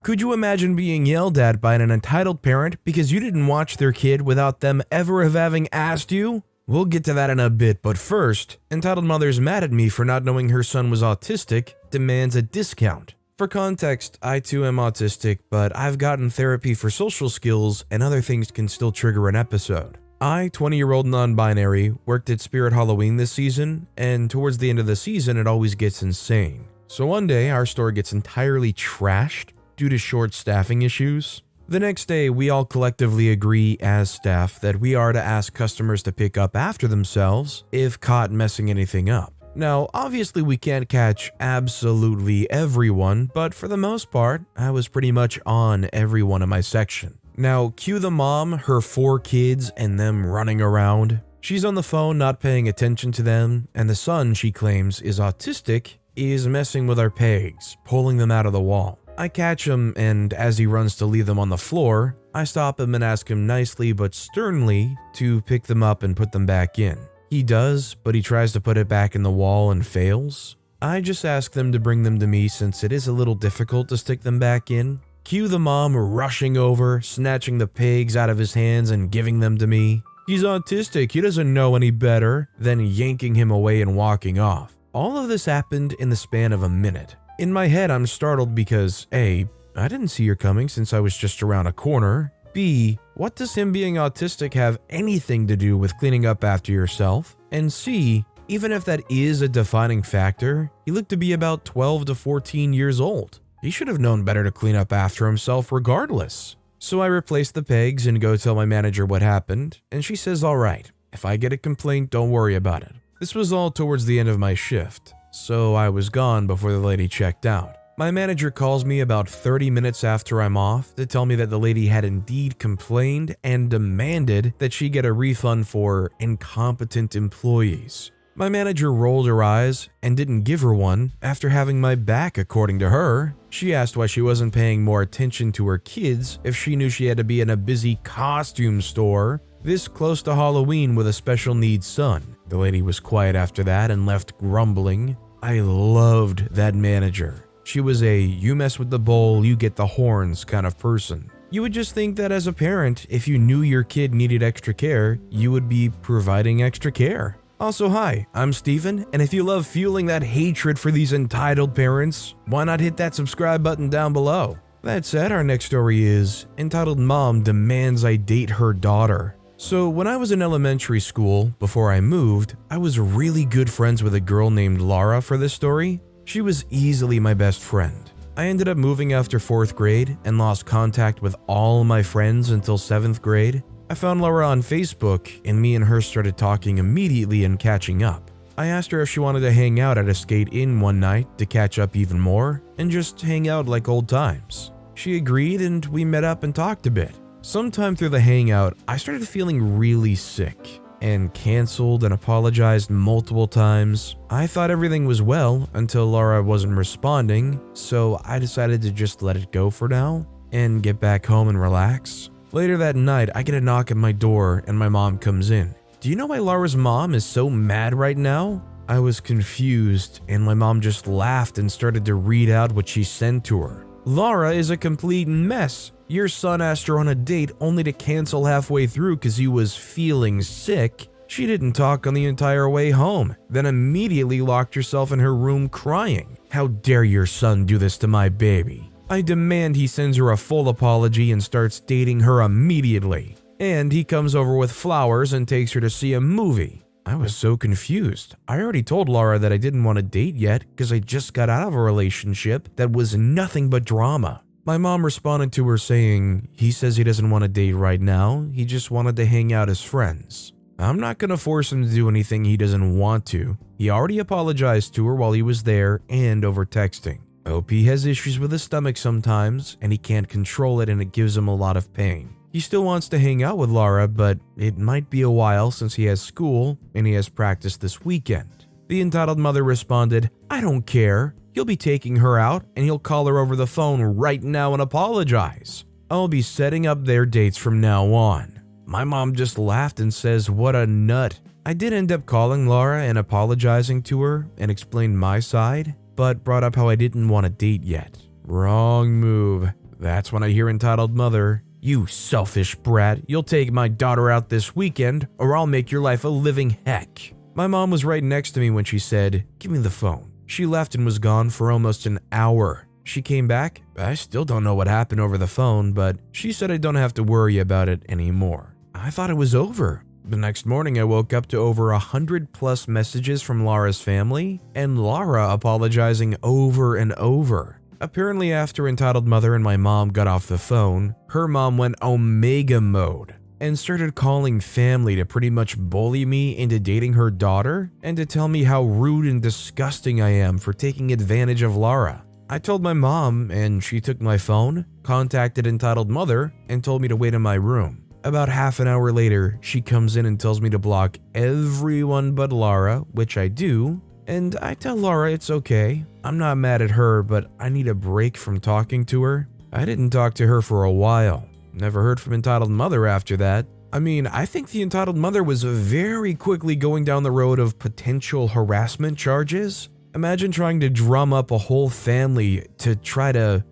Could you imagine being yelled at by an entitled parent because you didn't watch their kid without them ever having asked you? We'll get to that in a bit, but first, entitled mother's mad at me for not knowing her son was autistic, demands a discount. For context, I too am autistic, but I've gotten therapy for social skills and other things can still trigger an episode. I, 20-year-old non-binary, worked at Spirit Halloween this season, and towards the end of the season it always gets insane. So one day our store gets entirely trashed due to short staffing issues. The next day, we all collectively agree as staff that we are to ask customers to pick up after themselves if caught messing anything up. Now, obviously we can't catch absolutely everyone, but for the most part, I was pretty much on everyone in my section. Now, cue the mom, her 4 kids, and them running around. She's on the phone not paying attention to them, and the son she claims is autistic is messing with our pegs, pulling them out of the wall. I catch him, and as he runs to leave them on the floor, I stop him and ask him nicely but sternly to pick them up and put them back in. He does, but he tries to put it back in the wall and fails. I just ask them to bring them to me since it is a little difficult to stick them back in. Cue the mom rushing over, snatching the pegs out of his hands and giving them to me. He's autistic, he doesn't know any better, then yanking him away and walking off. All of this happened in the span of a minute. In my head, I'm startled because A, I didn't see her coming since I was just around a corner. B, what does him being autistic have anything to do with cleaning up after yourself? And C, even if that is a defining factor, he looked to be about 12 to 14 years old. He should have known better to clean up after himself regardless. So I replace the pegs and go tell my manager what happened, and she says alright, if I get a complaint, don't worry about it. This was all towards the end of my shift, so I was gone before the lady checked out. My manager calls me about 30 minutes after I'm off to tell me that the lady had indeed complained and demanded that she get a refund for incompetent employees. My manager rolled her eyes and didn't give her one after having my back, according to her. She asked why she wasn't paying more attention to her kids if she knew she had to be in a busy costume store this close to Halloween with a special needs son. The lady was quiet after that and left grumbling. I loved that manager. She was a you mess with the bull, you get the horns kind of person. You would just think that as a parent, if you knew your kid needed extra care, you would be providing extra care. Also, hi, I'm Steven, and if you love fueling that hatred for these entitled parents, why not hit that subscribe button down below? That said, our next story is Entitled Mom Demands I Date Her Daughter. So when I was in elementary school, before I moved, I was really good friends with a girl named Laura for this story. She was easily my best friend. I ended up moving after 4th grade and lost contact with all my friends until 7th grade. I found Laura on Facebook, and me and her started talking immediately and catching up. I asked her if she wanted to hang out at a skate in one night to catch up even more and just hang out like old times. She agreed and we met up and talked a bit. Sometime through the hangout, I started feeling really sick and canceled and apologized multiple times. I thought everything was well until Laura wasn't responding, so I decided to just let it go for now and get back home and relax. Later that night, I get a knock at my door and my mom comes in. Do you know why Laura's mom is so mad right now? I was confused and my mom just laughed and started to read out what she sent to her. Laura is a complete mess. Your son asked her on a date only to cancel halfway through because he was feeling sick. She didn't talk on the entire way home, then immediately locked herself in her room crying. How dare your son do this to my baby? I demand he sends her a full apology and starts dating her immediately. And he comes over with flowers and takes her to see a movie. I was so confused. I already told Laura that I didn't want to date yet because I just got out of a relationship that was nothing but drama. My mom responded to her saying, he says he doesn't want to date right now, he just wanted to hang out as friends. I'm not going to force him to do anything he doesn't want to. He already apologized to her while he was there and over texting. OP has issues with his stomach sometimes, and he can't control it and it gives him a lot of pain. He still wants to hang out with Laura, but it might be a while since he has school and he has practice this weekend. The entitled mother responded, I don't care. He'll be taking her out and he'll call her over the phone right now and apologize. I'll be setting up their dates from now on. My mom just laughed and says, what a nut. I did end up calling Laura and apologizing to her and explained my side, but brought up how I didn't want to date yet. Wrong move. That's when I hear entitled mother, "You selfish brat, you'll take my daughter out this weekend or I'll make your life a living heck." My mom was right next to me when she said, "Give me the phone." She left and was gone for almost an hour. She came back. I still don't know what happened over the phone, but she said I don't have to worry about it anymore. I thought it was over. The next morning I woke up to over 100+ messages from Laura's family and Laura apologizing over and over. Apparently after entitled mother and my mom got off the phone, her mom went Omega mode and started calling family to pretty much bully me into dating her daughter and to tell me how rude and disgusting I am for taking advantage of Laura. I told my mom and she took my phone, contacted entitled mother, and told me to wait in my room. About half an hour later, she comes in and tells me to block everyone but Laura, which I do, and I tell Laura it's okay. I'm not mad at her, but I need a break from talking to her. I didn't talk to her for a while. Never heard from entitled mother after that. I mean, I think the entitled mother was very quickly going down the road of potential harassment charges. Imagine trying to drum up a whole family to try to,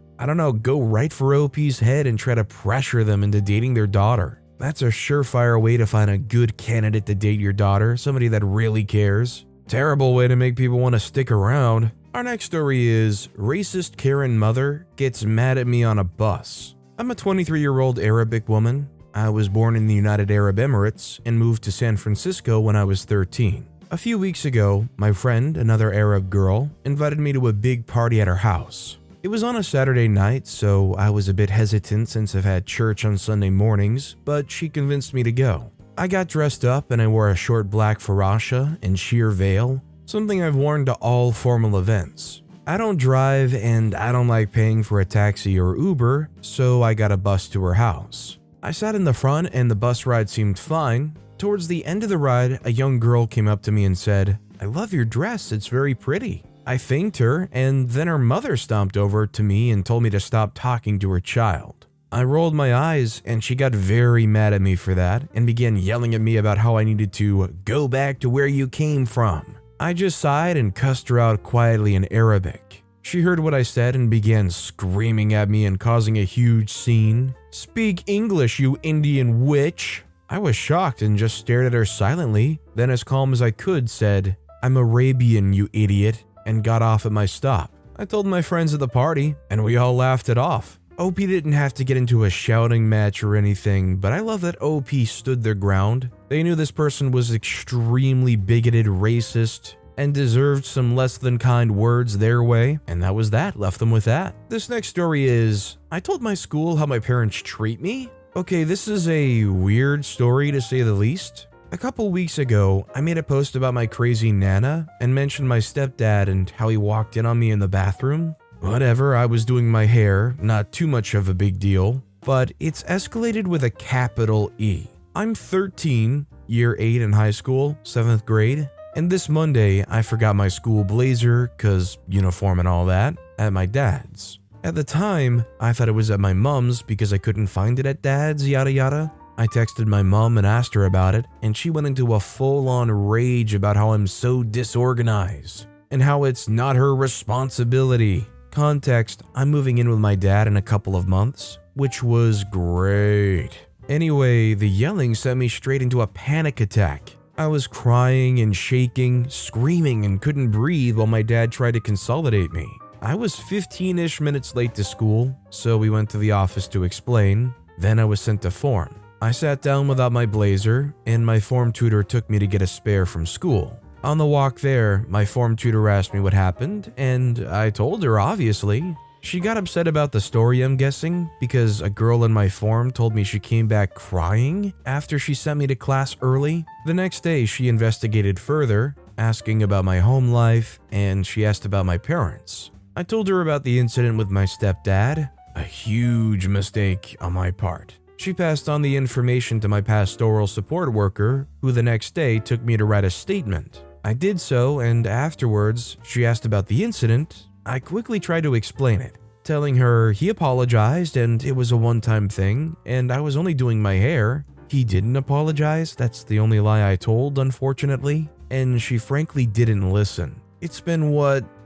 go right for OP's head and try to pressure them into dating their daughter. That's a surefire way to find a good candidate to date your daughter, somebody that really cares. Terrible way to make people want to stick around. Our next story is, racist Karen mother gets mad at me on a bus. I'm a 23-year-old Arabic woman. I was born in the United Arab Emirates and moved to San Francisco when I was 13. A few weeks ago, my friend, another Arab girl, invited me to a big party at her house. It was on a Saturday night, so I was a bit hesitant since I've had church on Sunday mornings, but she convinced me to go. I got dressed up and I wore a short black farasha and sheer veil, something I've worn to all formal events. I don't drive and I don't like paying for a taxi or Uber, so I got a bus to her house. I sat in the front and the bus ride seemed fine. Towards the end of the ride, a young girl came up to me and said, "I love your dress, it's very pretty." I thanked her, and then her mother stomped over to me and told me to stop talking to her child. I rolled my eyes, and she got very mad at me for that and began yelling at me about how I needed to go back to where you came from. I just sighed and cussed her out quietly in Arabic. She heard what I said and began screaming at me and causing a huge scene. "Speak English, you Indian witch!" I was shocked and just stared at her silently, then as calm as I could said, "I'm Arabian, you idiot," and got off at my stop. I told my friends at the party, and we all laughed it off. OP didn't have to get into a shouting match or anything, but I love that OP stood their ground. They knew this person was extremely bigoted, racist, and deserved some less than kind words their way, and that was that, left them with that. This next story is, I told my school how my parents treat me. Okay, this is a weird story to say the least. A couple weeks ago, I made a post about my crazy nana and mentioned my stepdad and how he walked in on me in the bathroom. Whatever, I was doing my hair, not too much of a big deal, but it's escalated with a capital E. I'm 13, year 8 in high school, 7th grade, and this Monday I forgot my school blazer, 'cause uniform and all that, at my dad's. At the time, I thought it was at my mom's because I couldn't find it at dad's, yada yada. I texted my mom and asked her about it, and she went into a full-on rage about how I'm so disorganized, and how it's not her responsibility. Context, I'm moving in with my dad in a couple of months, which was great. Anyway, the yelling sent me straight into a panic attack. I was crying and shaking, screaming, and couldn't breathe while my dad tried to consolidate me. I was 15-ish minutes late to school, so we went to the office to explain. Then I was sent to form. I sat down without my blazer, and my form tutor took me to get a spare from school. On the walk there, my form tutor asked me what happened, and I told her, obviously. She got upset about the story, I'm guessing, because a girl in my form told me she came back crying after she sent me to class early. The next day, she investigated further, asking about my home life, and she asked about my parents. I told her about the incident with my stepdad, a huge mistake on my part. She passed on the information to my pastoral support worker, who the next day took me to write a statement. I did so, and afterwards, she asked about the incident. I quickly tried to explain it, telling her he apologized and it was a one-time thing, and I was only doing my hair. He didn't apologize, that's the only lie I told, unfortunately, and she frankly didn't listen. It's been,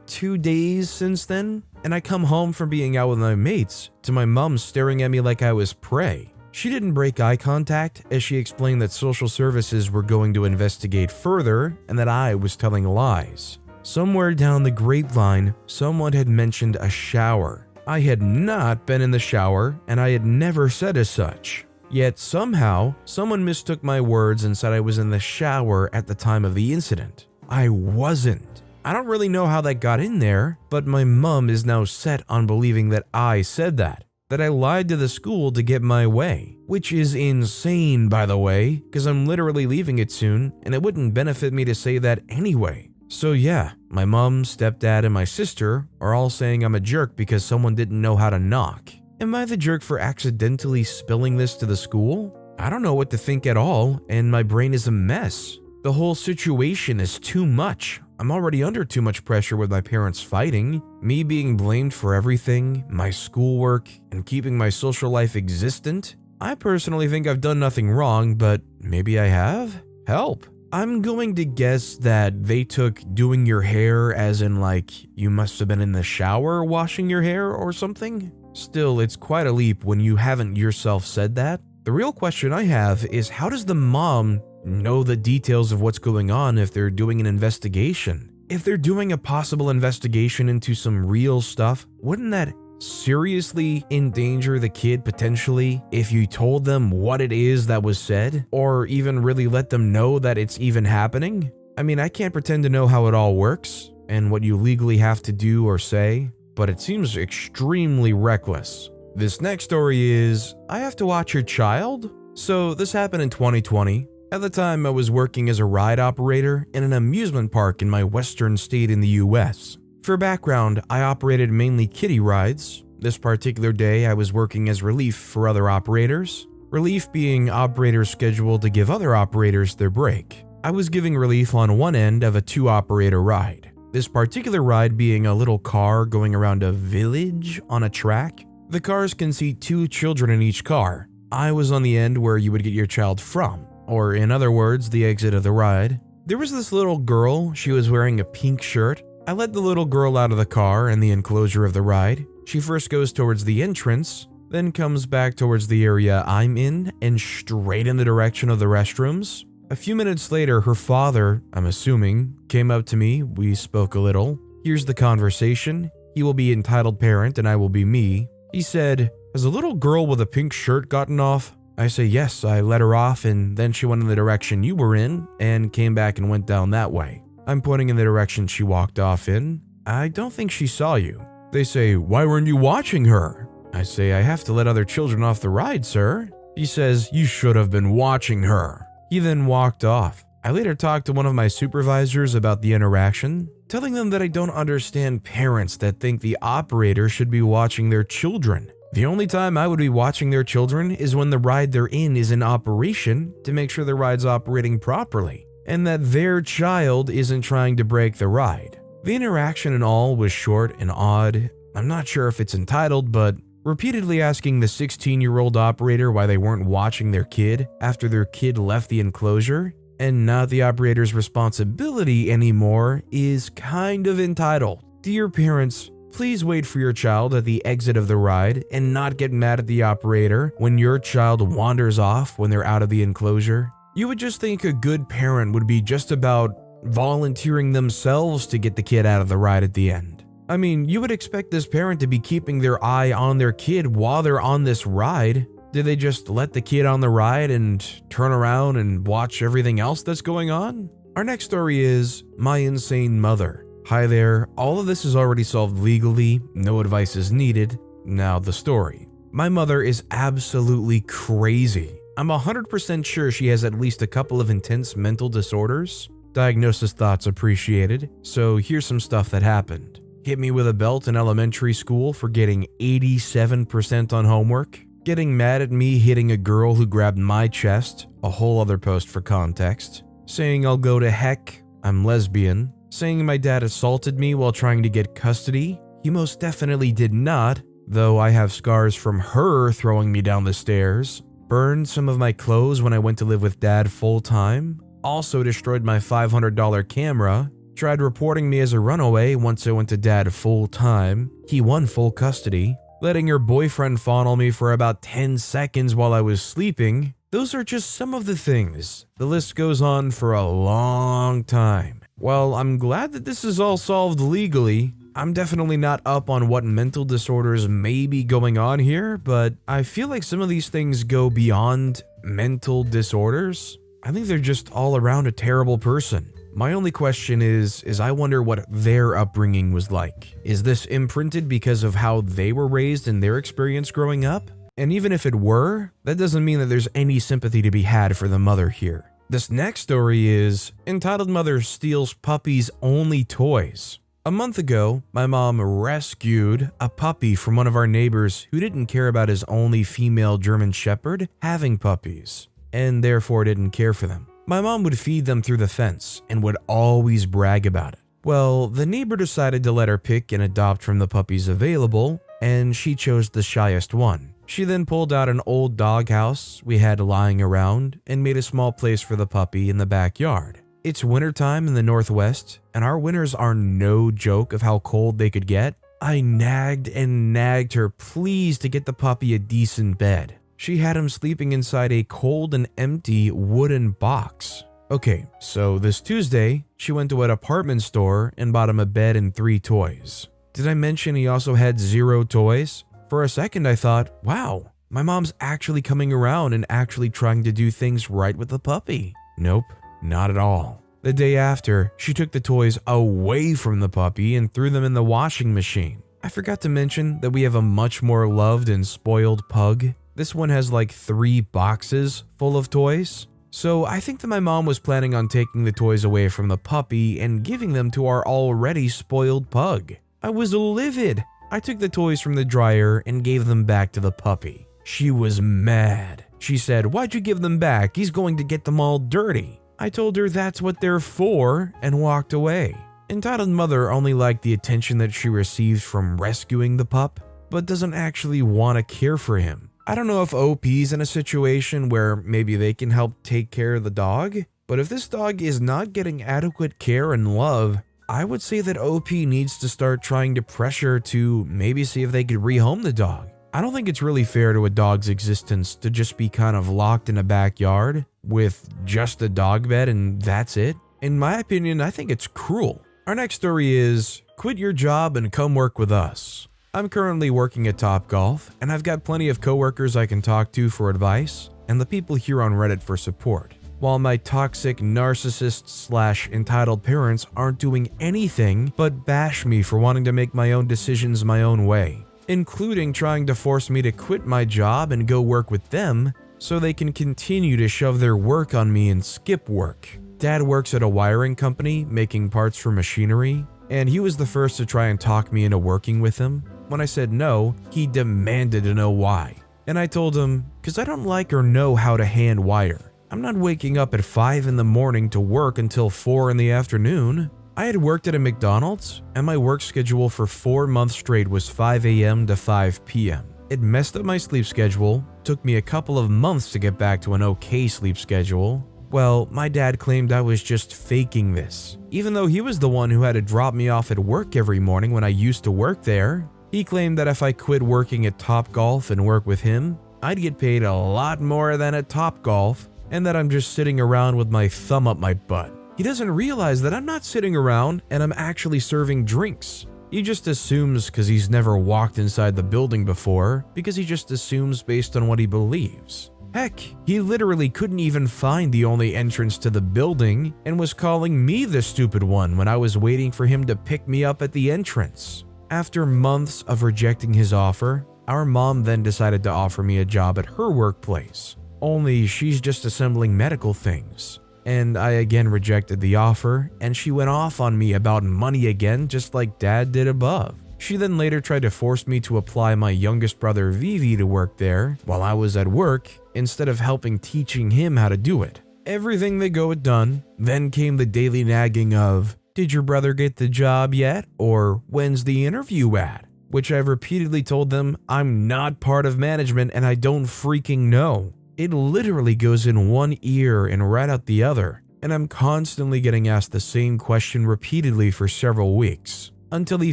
2 days since then? and I come home from being out with my mates to my mom staring at me like I was prey. She didn't break eye contact as she explained that social services were going to investigate further and that I was telling lies. Somewhere down the grapevine, someone had mentioned a shower. I had not been in the shower and I had never said as such. Yet somehow, someone mistook my words and said I was in the shower at the time of the incident. I wasn't. I don't really know how that got in there, but my mom is now set on believing that I said that I lied to the school to get my way, which is insane, by the way, because I'm literally leaving it soon and it wouldn't benefit me to say that anyway. So yeah, my mom, stepdad, and my sister are all saying I'm a jerk because someone didn't know how to knock. Am I the jerk for accidentally spilling this to the school? I don't know what to think at all, and my brain is a mess. The whole situation is too much. I'm already under too much pressure with my parents fighting, me being blamed for everything, my schoolwork, and keeping my social life existent. I personally think I've done nothing wrong, but maybe I have? Help. I'm going to guess that they took doing your hair as in like you must have been in the shower washing your hair or something. Still, it's quite a leap when you haven't yourself said that. The real question I have is how does the mom know the details of what's going on if they're doing an investigation? If they're doing a possible investigation into some real stuff, wouldn't that seriously endanger the kid potentially if you told them what it is that was said, or even really let them know that it's even happening? I mean, I can't pretend to know how it all works and what you legally have to do or say, but it seems extremely reckless. This next story is, I have to watch your child? So this happened in 2020. At the time, I was working as a ride operator in an amusement park in my western state in the US. For background, I operated mainly kiddie rides. This particular day, I was working as relief for other operators. Relief being operators scheduled to give other operators their break. I was giving relief on one end of a 2-operator ride. This particular ride being a little car going around a village on a track. The cars can seat 2 children in each car. I was on the end where you would get your child from, or in other words, the exit of the ride. There was this little girl, she was wearing a pink shirt. I led the little girl out of the car and the enclosure of the ride. She first goes towards the entrance, then comes back towards the area I'm in and straight in the direction of the restrooms. A few minutes later, her father, I'm assuming, came up to me. We spoke a little. Here's the conversation. He will be entitled parent and I will be me. He said, "Has a little girl with a pink shirt gotten off?" I say, "Yes, I let her off and then she went in the direction you were in and came back and went down that way." I'm pointing in the direction she walked off in. "I don't think she saw you." They say, "Why weren't you watching her?" I say, "I have to let other children off the ride, sir." He says, "You should have been watching her." He then walked off. I later talked to one of my supervisors about the interaction, telling them that I don't understand parents that think the operator should be watching their children. The only time I would be watching their children is when the ride they're in is in operation to make sure the ride's operating properly, and that their child isn't trying to break the ride. The interaction and all was short and odd. I'm not sure if it's entitled, but repeatedly asking the 16-year-old operator why they weren't watching their kid after their kid left the enclosure and not the operator's responsibility anymore is kind of entitled. Dear parents, please wait for your child at the exit of the ride and not get mad at the operator when your child wanders off when they're out of the enclosure. You would just think a good parent would be just about volunteering themselves to get the kid out of the ride at the end. I mean, you would expect this parent to be keeping their eye on their kid while they're on this ride. Did they just let the kid on the ride and turn around and watch everything else that's going on? Our next story is My Insane Mother. Hi there, all of this is already solved legally, no advice is needed. Now the story. My mother is absolutely crazy. I'm 100% sure she has at least a couple of intense mental disorders. Diagnosis thoughts appreciated, so here's some stuff that happened. Hit me with a belt in elementary school for getting 87% on homework. Getting mad at me hitting a girl who grabbed my chest, a whole other post for context. Saying I'll go to heck, I'm lesbian. Saying my dad assaulted me while trying to get custody. He most definitely did not, though I have scars from her throwing me down the stairs. Burned some of my clothes when I went to live with dad full time. Also destroyed my $500 camera. Tried reporting me as a runaway once I went to dad full time. He won full custody. Letting her boyfriend fondle me for about 10 seconds while I was sleeping. Those are just some of the things. The list goes on for a long time. While I'm glad that this is all solved legally, I'm definitely not up on what mental disorders may be going on here, but I feel like some of these things go beyond mental disorders. I think they're just all around a terrible person. My only question is I wonder what their upbringing was like. Is this imprinted because of how they were raised and their experience growing up? And even if it were, that doesn't mean that there's any sympathy to be had for the mother here. This next story is Entitled Mother Steals Puppy's Only Toys. A month ago, my mom rescued a puppy from one of our neighbors who didn't care about his only female German Shepherd having puppies, and therefore didn't care for them. My mom would feed them through the fence and would always brag about it. Well, the neighbor decided to let her pick and adopt from the puppies available, and she chose the shyest one. She then pulled out an old doghouse we had lying around and made a small place for the puppy in the backyard. It's wintertime in the Northwest, and our winters are no joke of how cold they could get. I nagged and nagged her please to get the puppy a decent bed. She had him sleeping inside a cold and empty wooden box. Okay, so this Tuesday, she went to an department store and bought him a bed and 3 toys. Did I mention he also had 0 toys? For a second I thought, wow, my mom's actually coming around and actually trying to do things right with the puppy. Nope, not at all. The day after, she took the toys away from the puppy and threw them in the washing machine. I forgot to mention that we have a much more loved and spoiled pug. This one has like 3 boxes full of toys. So I think that my mom was planning on taking the toys away from the puppy and giving them to our already spoiled pug. I was livid. I took the toys from the dryer and gave them back to the puppy. She was mad. She said, "Why'd you give them back? He's going to get them all dirty." I told her that's what they're for and walked away. Entitled Mother only liked the attention that she received from rescuing the pup, but doesn't actually want to care for him. I don't know if OP's in a situation where maybe they can help take care of the dog, but if this dog is not getting adequate care and love, I would say that OP needs to start trying to pressure to maybe see if they could rehome the dog. I don't think it's really fair to a dog's existence to just be kind of locked in a backyard with just a dog bed and that's it. In my opinion, I think it's cruel. Our next story is, quit your job and come work with us. I'm currently working at Topgolf, and I've got plenty of coworkers I can talk to for advice, and the people here on Reddit for support. While my toxic narcissist / entitled parents aren't doing anything but bash me for wanting to make my own decisions my own way, including trying to force me to quit my job and go work with them so they can continue to shove their work on me and skip work. Dad works at a wiring company making parts for machinery, and he was the first to try and talk me into working with him. When I said no, he demanded to know why. And I told him, "'Cause I don't like or know how to hand wire. I'm not waking up at 5 in the morning to work until 4 in the afternoon." I had worked at a McDonald's, and my work schedule for 4 months straight was 5 a.m. to 5 p.m. It messed up my sleep schedule, took me a couple of months to get back to an okay sleep schedule. Well, my dad claimed I was just faking this, even though he was the one who had to drop me off at work every morning when I used to work there. He claimed that if I quit working at Topgolf and work with him, I'd get paid a lot more than at Topgolf, and that I'm just sitting around with my thumb up my butt. He doesn't realize that I'm not sitting around and I'm actually serving drinks. He just assumes because he's never walked inside the building before, because he just assumes based on what he believes. Heck, he literally couldn't even find the only entrance to the building and was calling me the stupid one when I was waiting for him to pick me up at the entrance. After months of rejecting his offer, our mom then decided to offer me a job at her workplace. Only she's just assembling medical things. And I again rejected the offer, and she went off on me about money again, just like Dad did above. She then later tried to force me to apply my youngest brother Vivi to work there while I was at work, instead of helping teaching him how to do it. Everything they go had done, then came the daily nagging of, "Did your brother get the job yet?" or "When's the interview at?" Which I've repeatedly told them I'm not part of management and I don't freaking know. It literally goes in one ear and right out the other. and I'm constantly getting asked the same question repeatedly for several weeks, until he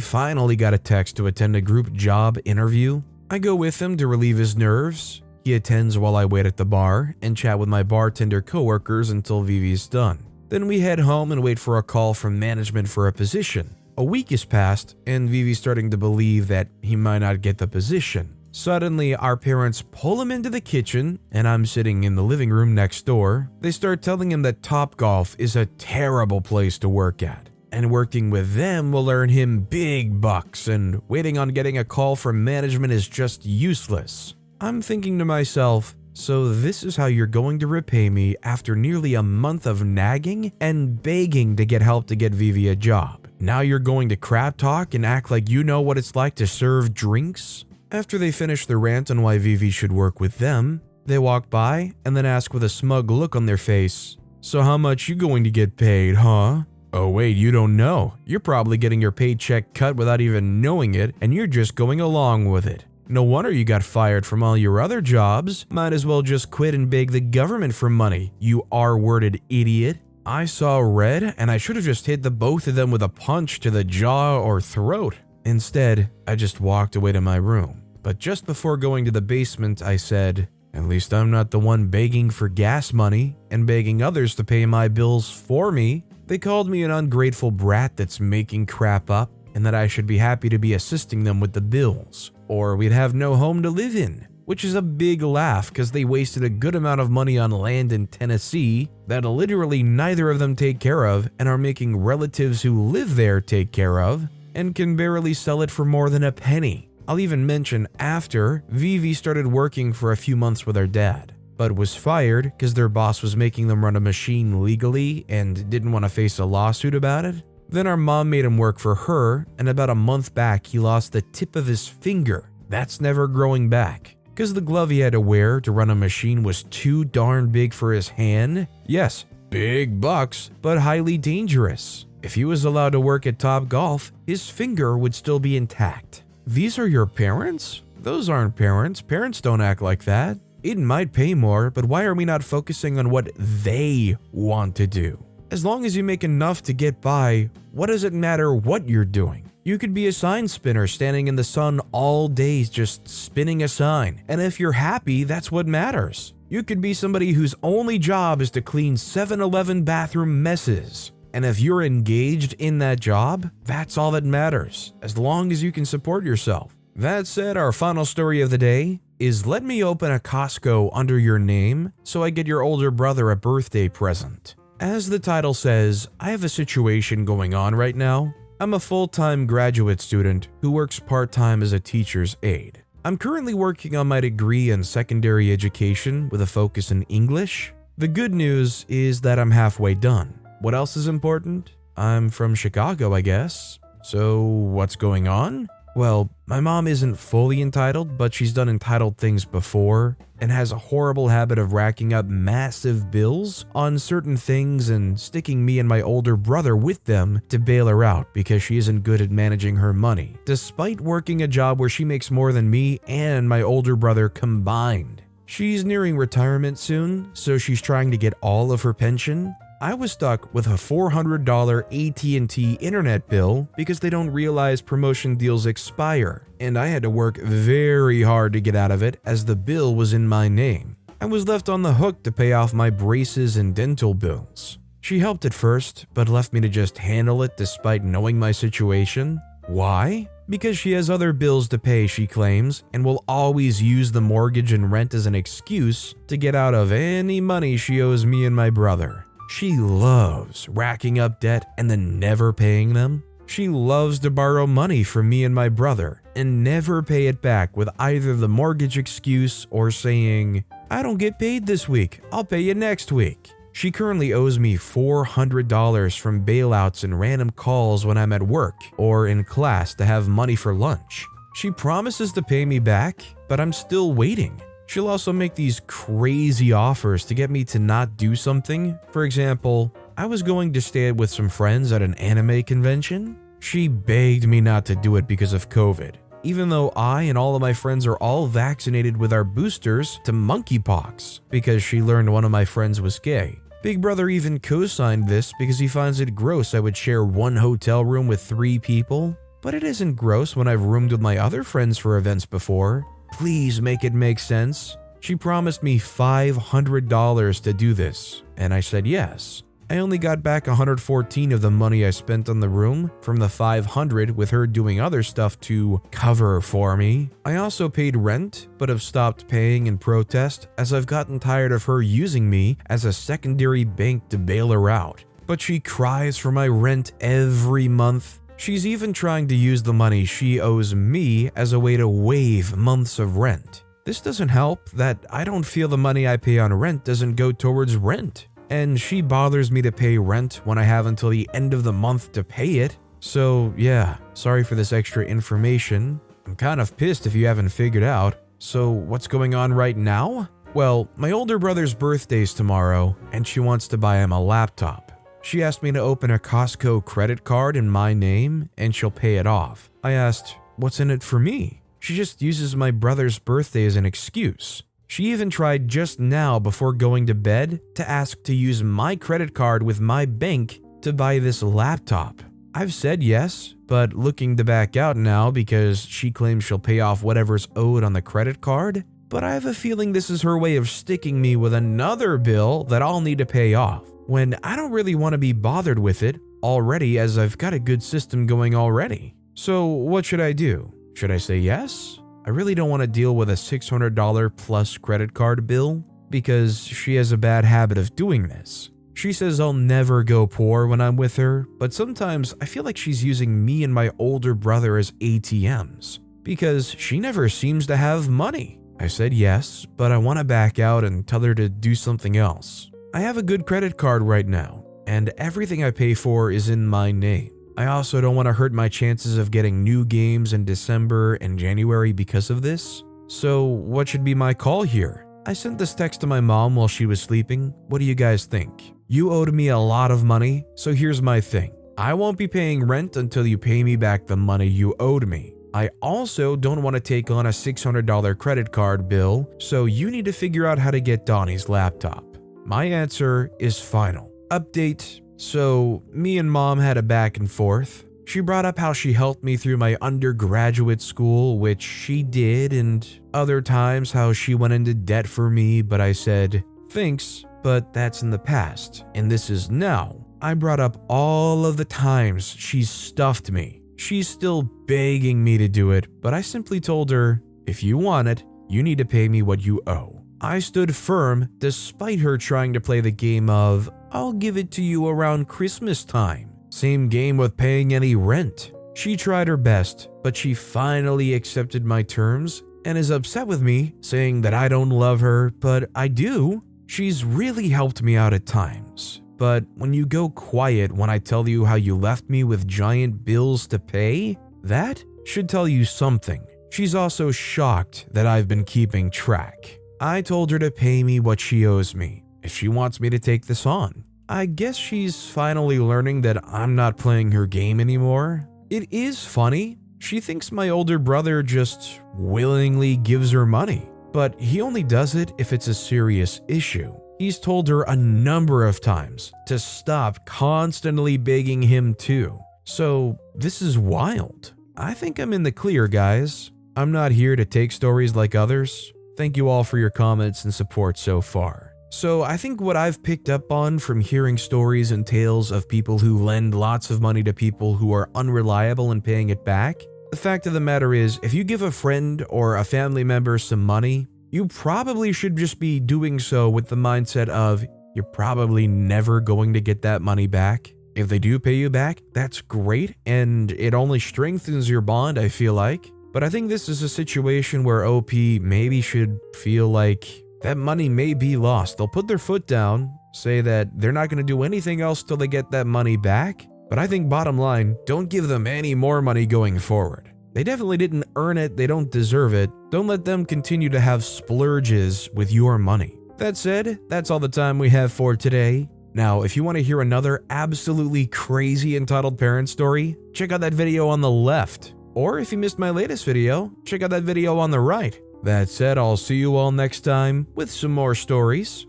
finally got a text to attend a group job interview. I go with him to relieve his nerves. He attends while I wait at the bar and chat with my bartender coworkers until Vivi's done. Then we head home and wait for a call from management for a position. A week has passed, and Vivi's starting to believe that he might not get the position. Suddenly, our parents pull him into the kitchen, and I'm sitting in the living room next door. They start telling him that Topgolf is a terrible place to work at, and working with them will earn him big bucks, and waiting on getting a call from management is just useless. I'm thinking to myself, so this is how you're going to repay me after nearly a month of nagging and begging to get help to get Vivi a job. Now you're going to crap talk and act like you know what it's like to serve drinks? After they finish their rant on why Vivi should work with them, they walk by and then ask with a smug look on their face, "So how much you going to get paid, huh?" Oh wait, you don't know. You're probably getting your paycheck cut without even knowing it, and you're just going along with it. No wonder you got fired from all your other jobs. Might as well just quit and beg the government for money, you R-worded idiot. I saw red, and I should have just hit the both of them with a punch to the jaw or throat. Instead, I just walked away to my room. But just before going to the basement, I said, "At least I'm not the one begging for gas money and begging others to pay my bills for me." They called me an ungrateful brat that's making crap up, and that I should be happy to be assisting them with the bills, or we'd have no home to live in, which is a big laugh because they wasted a good amount of money on land in Tennessee that literally neither of them take care of and are making relatives who live there take care of and can barely sell it for more than a penny. I'll even mention after, Vivi started working for a few months with her dad, but was fired because their boss was making them run a machine legally and didn't want to face a lawsuit about it. Then our mom made him work for her, and about a month back he lost the tip of his finger. That's never growing back, because the glove he had to wear to run a machine was too darn big for his hand. Yes, big bucks, but highly dangerous. If he was allowed to work at Topgolf, his finger would still be intact. These are your parents? Those aren't parents. Parents don't act like that. It might pay more, but why are we not focusing on what they want to do? As long as you make enough to get by, what does it matter what you're doing? You could be a sign spinner standing in the sun all day just spinning a sign, and if you're happy, that's what matters. You could be somebody whose only job is to clean 7-Eleven bathroom messes. And if you're engaged in that job, that's all that matters, as long as you can support yourself. That said, our final story of the day is let me open a Costco under your name so I get your older brother a birthday present. As the title says, I have a situation going on right now. I'm a full-time graduate student who works part-time as a teacher's aide. I'm currently working on my degree in secondary education with a focus in English. The good news is that I'm halfway done. What else is important? I'm from Chicago, I guess. So what's going on? Well, my mom isn't fully entitled, but she's done entitled things before and has a horrible habit of racking up massive bills on certain things and sticking me and my older brother with them to bail her out because she isn't good at managing her money, despite working a job where she makes more than me and my older brother combined. She's nearing retirement soon, so she's trying to get all of her pension. I was stuck with a $400 AT&T internet bill because they don't realize promotion deals expire, and I had to work very hard to get out of it as the bill was in my name. I was left on the hook to pay off my braces and dental bills. She helped at first, but left me to just handle it despite knowing my situation. Why? Because she has other bills to pay, she claims, and will always use the mortgage and rent as an excuse to get out of any money she owes me and my brother. She loves racking up debt and then never paying them. She loves to borrow money from me and my brother and never pay it back with either the mortgage excuse or saying, "I don't get paid this week, I'll pay you next week." She currently owes me $400 from bailouts and random calls when I'm at work or in class to have money for lunch. She promises to pay me back, but I'm still waiting. She'll also make these crazy offers to get me to not do something. For example, I was going to stay with some friends at an anime convention. She begged me not to do it because of COVID, even though I and all of my friends are all vaccinated with our boosters to monkeypox because she learned one of my friends was gay. Big brother even co-signed this because he finds it gross I would share one hotel room with 3 people. But it isn't gross when I've roomed with my other friends for events before. Please make it make sense. She promised me $500 to do this, and I said yes. I only got back $114 of the money I spent on the room from the $500 with her doing other stuff to cover for me. I also paid rent, but have stopped paying in protest as I've gotten tired of her using me as a secondary bank to bail her out. But she cries for my rent every month. She's even trying to use the money she owes me as a way to waive months of rent. This doesn't help that I don't feel the money I pay on rent doesn't go towards rent. And she bothers me to pay rent when I have until the end of the month to pay it. So yeah, sorry for this extra information. I'm kind of pissed if you haven't figured out. So what's going on right now? Well, my older brother's birthday's tomorrow, and she wants to buy him a laptop. She asked me to open a Costco credit card in my name, and she'll pay it off. I asked, what's in it for me? She just uses my brother's birthday as an excuse. She even tried just now before going to bed to ask to use my credit card with my bank to buy this laptop. I've said yes, but looking to back out now because she claims she'll pay off whatever's owed on the credit card. But I have a feeling this is her way of sticking me with another bill that I'll need to pay off, when I don't really want to be bothered with it already as I've got a good system going already. So what should I do? Should I say yes? I really don't want to deal with a $600 plus credit card bill because she has a bad habit of doing this. She says I'll never go poor when I'm with her, but sometimes I feel like she's using me and my older brother as ATMs because she never seems to have money. I said yes, but I want to back out and tell her to do something else. I have a good credit card right now, and everything I pay for is in my name. I also don't want to hurt my chances of getting new games in December and January because of this. So what should be my call here? I sent this text to my mom while she was sleeping. What do you guys think? You owed me a lot of money, so here's my thing. I won't be paying rent until you pay me back the money you owed me. I also don't want to take on a $600 credit card bill, so you need to figure out how to get Donnie's laptop. My answer is final. Update. So, me and mom had a back and forth. She brought up how she helped me through my undergraduate school, which she did, and other times how she went into debt for me, but I said, thanks, but that's in the past, and this is now. I brought up all of the times she's stuffed me. She's still begging me to do it, but I simply told her, if you want it, you need to pay me what you owe. I stood firm despite her trying to play the game of, I'll give it to you around Christmas time. Same game with paying any rent. She tried her best, but she finally accepted my terms and is upset with me, saying that I don't love her, but I do. She's really helped me out at times. But when you go quiet when I tell you how you left me with giant bills to pay, that should tell you something. She's also shocked that I've been keeping track. I told her to pay me what she owes me if she wants me to take this on. I guess she's finally learning that I'm not playing her game anymore. It is funny. She thinks my older brother just willingly gives her money, but he only does it if it's a serious issue. He's told her a number of times to stop constantly begging him too. So this is wild. I think I'm in the clear, guys. I'm not here to take stories like others. Thank you all for your comments and support so far. So I think what I've picked up on from hearing stories and tales of people who lend lots of money to people who are unreliable in paying it back, the fact of the matter is, if you give a friend or a family member some money, you probably should just be doing so with the mindset of you're probably never going to get that money back. If they do pay you back, that's great, and it only strengthens your bond, I feel like. But I think this is a situation where OP maybe should feel like that money may be lost. They'll put their foot down, say that they're not going to do anything else till they get that money back. But I think bottom line, don't give them any more money going forward. They definitely didn't earn it, they don't deserve it. Don't let them continue to have splurges with your money. That said, that's all the time we have for today. Now, if you want to hear another absolutely crazy entitled parent story, check out that video on the left. Or if you missed my latest video, check out that video on the right. That said, I'll see you all next time with some more stories.